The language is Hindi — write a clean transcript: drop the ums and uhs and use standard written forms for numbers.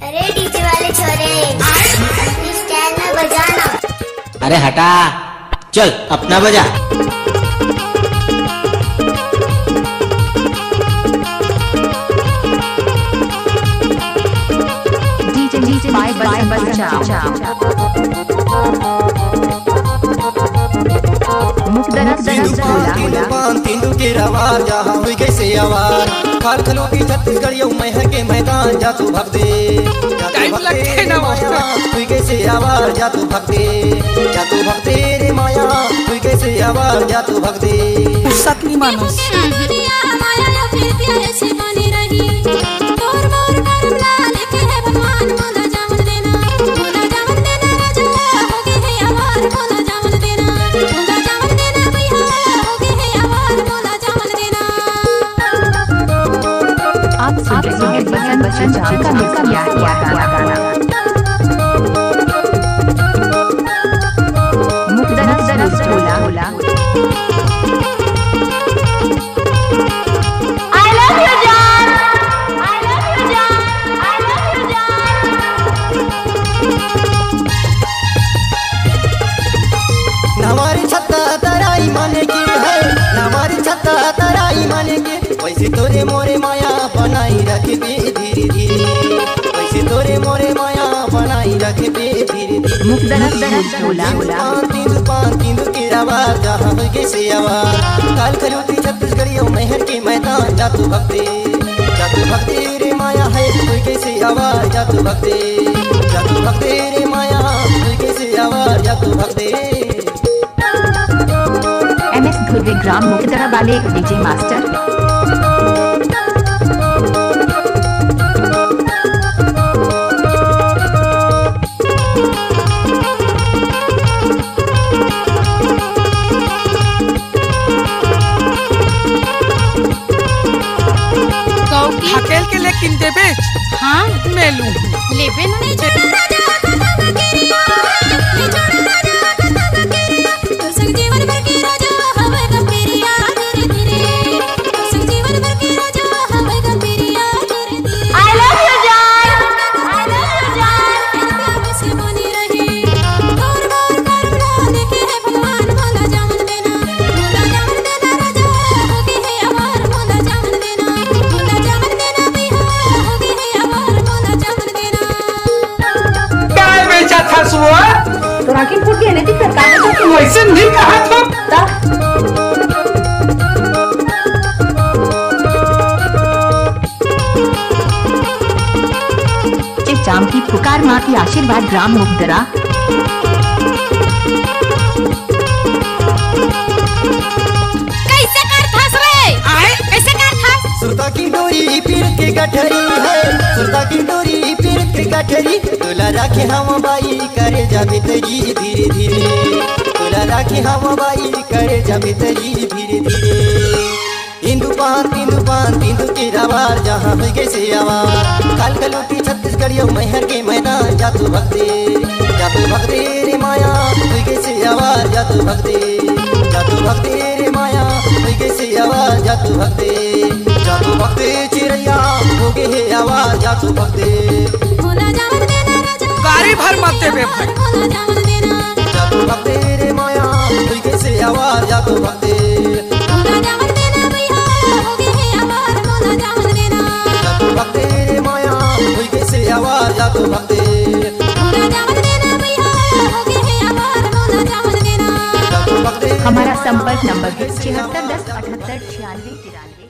अरे डीजे वाले छोरे अपनी स्टाइल में बजाना। अरे हटा, चल अपना बजा। डीजे बाय बजा तीनों के रवार जहाँ हुई कैसे आवार काल खलो की छत्तीसगढ़ यू मैं है के मैदान जा तू भग दे हुई कैसे आवार जा तू भग दे रे माया हुई कैसे आवार जा तू भग दे सकली मानस बच्चन का मिक्स किया गाना मुकदरस होला I love you जान, I love you जान, I love you जान। हमारी छत्ता तराई माने की है, हमारी छत्ता तराई माने की वैसे तोरे मोरे माया बनाई रखे धीरे धीरे वैसे तोरे मोरे माया बनाई रखे धीरे धीरे मुकदरस होला तीनों के रवार जहाँ हुई कैसे आवार काल खलोटी छत्तीसगढ़ मेहर के मैदान जा तू भग दे रे माया है हुई कैसे आवार जा तू भग दे रे माया हुई कैसे आवार जा तू भग दे। MS धुर्वे ग्राम मुकदरा वाले डीजे मास्टर हकेल के लेकिन देबे। हाँ मैं लूँ लेबे नहीं राखी फूट गया नहीं सरकार वैसे नहीं कहा था। चाम की पुकार माँ की आशीर्वाद ग्राम मुकदरा कैसे कर थास रे आए कैसे कर थास सुरता की डोरी पीर के गठरी है सुरता की डोरी पीर के गठरी तोला राखे हम बाई करे जाबे तरी धीरे धीरे तोला राखे हम बाई करे जाबे तरी धीरे धीरे हिंदू पान तिंदु के रवार जहाँ हुई कैसे आवार काल खलोटी छत्तीसगढ़ मेहर के मैदान जा तू भग दे रे माया हुई कैसे आवार जा तू भग दे रे माया हुई कैसे आवार जा तू भग दे चिड़ैया हो गे हे आवाज जा तू भग दे गाड़ी भर मत देबे भाई जा तू भग दे रे माया हुई कैसे आवाज जा तू भग दे भग दे रे माया हुई कैसे आवाज जा तू भग दे हमारा संपर्क नंबर है 76 10 78 96 93।